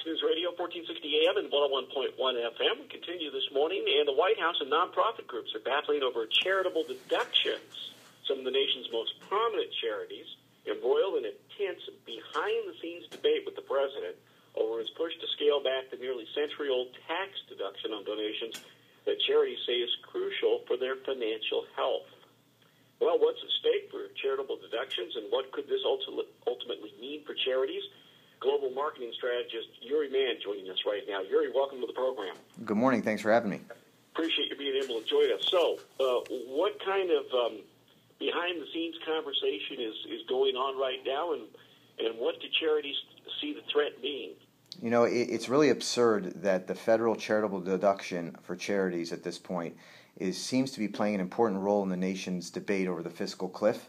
News Radio, 1460 AM and 101.1 FM. We continue this morning, and the White House and nonprofit groups are battling over charitable deductions. Some of the nation's most prominent charities embroiled in a tense behind-the-scenes debate with the president over his push to scale back the nearly century-old tax deduction on donations that charities say is crucial for their financial health. Well, what's at stake for charitable deductions, and what could this ultimately mean for charities? Global marketing strategist Uri Man joining us right now. Uri, welcome to the program. Good morning. Thanks for having me. Appreciate you being able to join us. So, what kind of behind-the-scenes conversation is going on right now, and what do charities see the threat being? You know, it's really absurd that the federal charitable deduction for charities at this point seems to be playing an important role in the nation's debate over the fiscal cliff.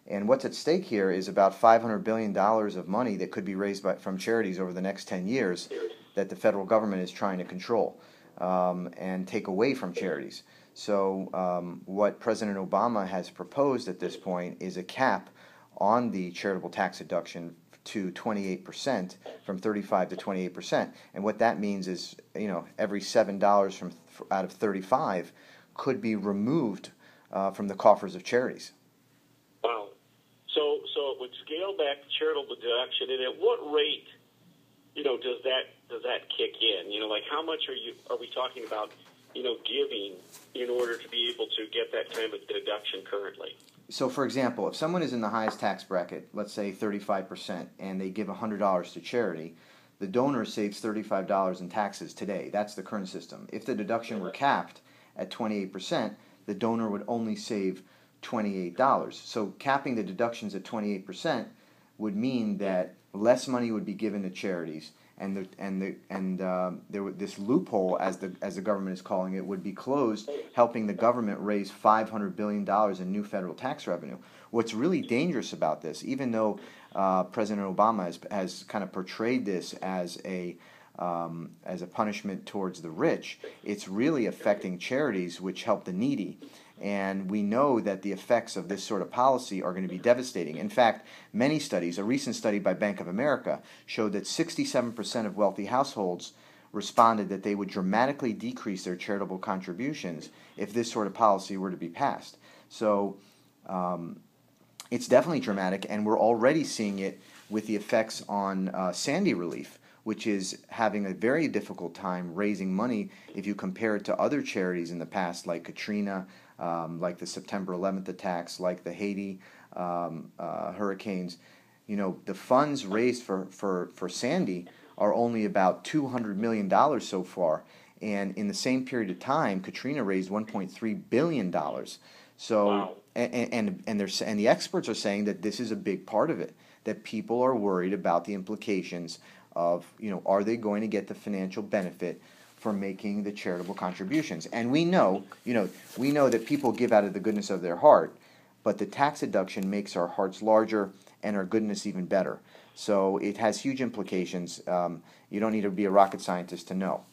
And what's at stake here is about $500 billion of money that could be raised from charities over the next 10 years that the federal government is trying to control and take away from charities. So what President Obama has proposed at this point is a cap on the charitable tax deduction to 28% from 35 to 28%. And what that means is, you know, every $7 out of 35 could be removed from the coffers of charities. Wow. So it would scale back the charitable deduction, and at what rate, you know, does that kick in? You know, like how much are we talking about, you know, giving in order to be able to get that kind of deduction currently? So, for example, if someone is in the highest tax bracket, let's say 35%, and they give $100 to charity, the donor saves $35 in taxes today. That's the current system. If the deduction were capped at 28%, the donor would only save $28. So capping the deductions at 28% would mean that less money would be given to charities, and this loophole, as the government is calling it, would be closed, helping the government raise $500 billion in new federal tax revenue. What's really dangerous about this, even though President Obama has kind of portrayed this as a punishment towards the rich, it's really affecting charities which help the needy. And we know that the effects of this sort of policy are going to be devastating. In fact, many studies, a recent study by Bank of America, showed that 67% of wealthy households responded that they would dramatically decrease their charitable contributions if this sort of policy were to be passed. So it's definitely dramatic, and we're already seeing it with the effects on Sandy relief, which is having a very difficult time raising money if you compare it to other charities in the past, like Katrina, like the September 11th attacks, like the Haiti hurricanes. You know, the funds raised for Sandy are only about $200 million so far, and in the same period of time, Katrina raised $1.3 billion. So, wow. and the experts are saying that this is a big part of it, that people are worried about the implications of, you know, are they going to get the financial benefit for making the charitable contributions? And we know that people give out of the goodness of their heart, but the tax deduction makes our hearts larger and our goodness even better. So it has huge implications. You don't need to be a rocket scientist to know.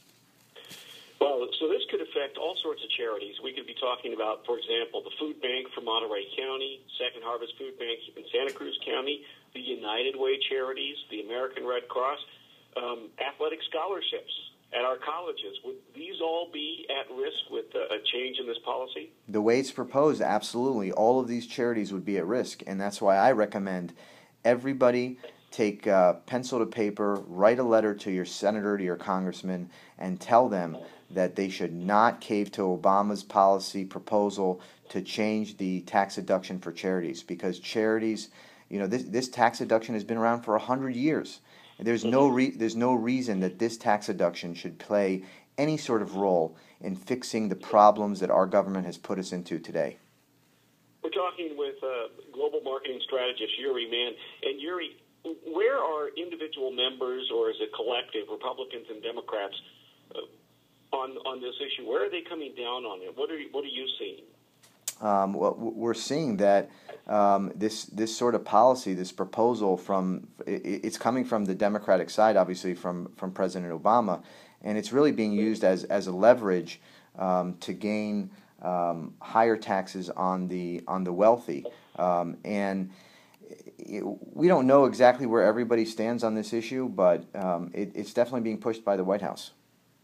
Well, so this could affect all sorts of charities. We could be talking about, for example, the Food Bank for Monterey County, Second Harvest Food Bank in Santa Cruz County, the United Way charities, the American Red Cross, athletic scholarships at our colleges. Would these all be at risk with a change in this policy? The way it's proposed, absolutely. All of these charities would be at risk, and that's why I recommend everybody take pencil to paper, write a letter to your senator, to your congressman, and tell them that they should not cave to Obama's policy proposal to change the tax deduction for charities, because charities, you know, this tax deduction has been around for 100 years. There's no reason that this tax deduction should play any sort of role in fixing the problems that our government has put us into today. We're talking with global marketing strategist Uri Man. And Uri, where are individual members, or is it collective, Republicans and Democrats, on this issue? Where are they coming down on it? What are you seeing? Well, we're seeing that this sort of policy, this proposal it's coming from the Democratic side, obviously from President Obama, and it's really being used as a leverage to gain higher taxes on the wealthy. And we don't know exactly where everybody stands on this issue, but it's definitely being pushed by the White House.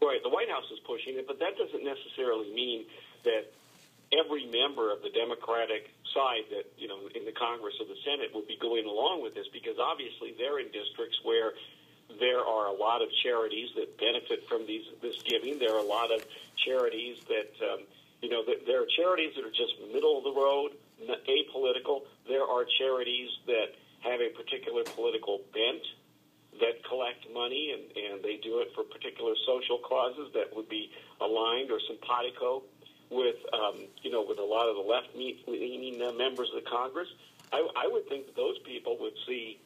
Right, the White House is pushing it, but that doesn't necessarily mean that every member of the Democratic side that, in the Congress or the Senate will be going along with this, because obviously they're in districts where there are a lot of charities that benefit from this giving. There are a lot of charities that, there are charities that are just middle of the road, apolitical. There are charities that have a particular political bent that collect money, and they do it for particular social causes that would be aligned or simpatico with, with a lot of the left-leaning members of the Congress. I would think that those people would see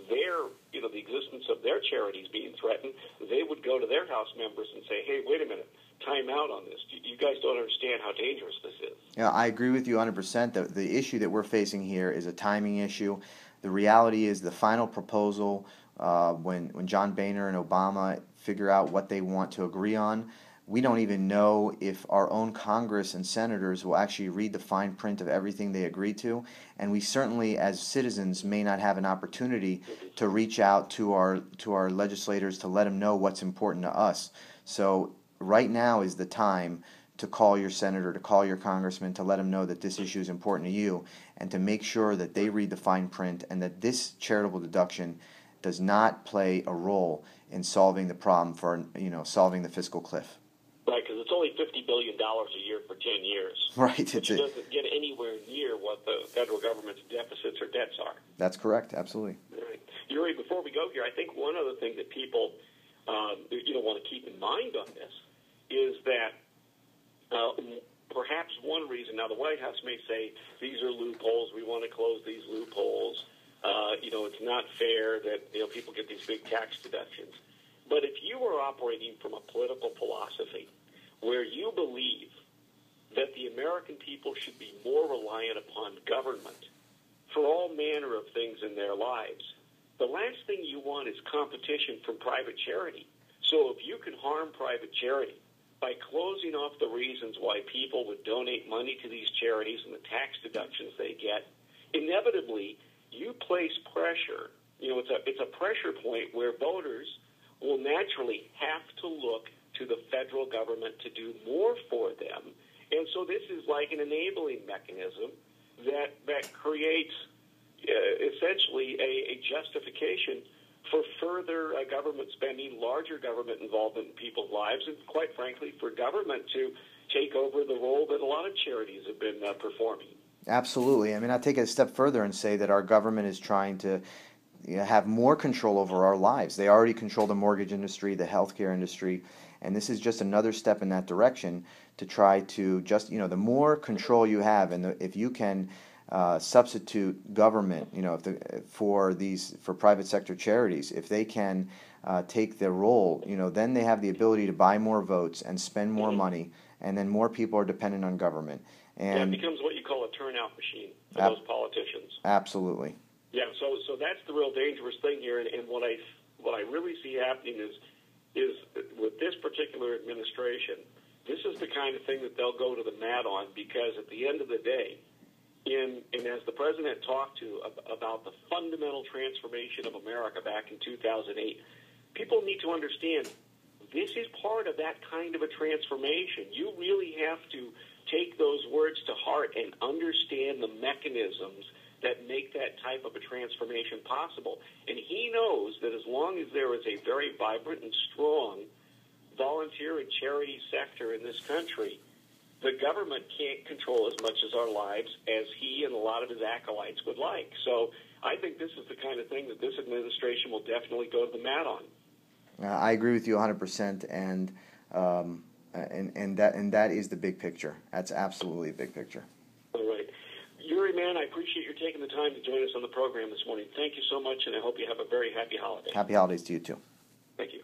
the existence of their charities being threatened. They would go to their House members and say, hey, wait a minute, time out on this. You guys don't understand how dangerous this is. Yeah, I agree with you 100%. The issue that we're facing here is a timing issue. The reality is the final proposal, when John Boehner and Obama figure out what they want to agree on, we don't even know if our own Congress and senators will actually read the fine print of everything they agree to, and we certainly, as citizens, may not have an opportunity to reach out to our legislators to let them know what's important to us. So right now is the time to call your senator, to call your congressman, to let them know that this issue is important to you, and to make sure that they read the fine print and that this charitable deduction does not play a role in solving the problem for, solving the fiscal cliff. Right, because it's only $50 billion a year for 10 years. Right. It doesn't get anywhere near what the federal government's deficits or debts are. That's correct, absolutely. Right. Uri, before we go here, I think one other thing that people want to keep in mind on this is that perhaps one reason, now the White House may say, these are loopholes, we want to close these loopholes, it's not fair that people get these big tax deductions. But if you are operating from a political philosophy where you believe that the American people should be more reliant upon government for all manner of things in their lives, the last thing you want is competition from private charity. So if you can harm private charity by closing off the reasons why people would donate money to these charities and the tax deductions they get, inevitably you place pressure. It's a pressure point where voters will naturally have to look to the federal government to do more for them. And so this is like an enabling mechanism that creates essentially a justification for further government spending, larger government involvement in people's lives, and quite frankly, for government to take over the role that a lot of charities have been performing. Absolutely. I mean, I'll take it a step further and say that our government is trying to have more control over our lives. They already control the mortgage industry, the healthcare industry, and this is just another step in that direction to try to just, the more control you have, and if you can substitute government, for private sector charities, if they can take their role, then they have the ability to buy more votes and spend more money, and then more people are dependent on government. And it becomes what you call a turnout machine for those politicians. Absolutely. Yeah, so that's the real dangerous thing here, and what I really see happening is with this particular administration, this is the kind of thing that they'll go to the mat on, because at the end of the day, and as the president talked about the fundamental transformation of America back in 2008, people need to understand this is part of that kind of a transformation. You really have to take those words to heart and understand the mechanisms that make that type of a transformation possible. And he knows that as long as there is a very vibrant and strong volunteer and charity sector in this country, the government can't control as much as our lives as he and a lot of his acolytes would like. So I think this is the kind of thing that this administration will definitely go to the mat on. I agree with you 100%, and that is the big picture. That's absolutely a big picture. All right. Uri Man, I appreciate your taking the time to join us on the program this morning. Thank you so much, and I hope you have a very happy holiday. Happy holidays to you, too. Thank you.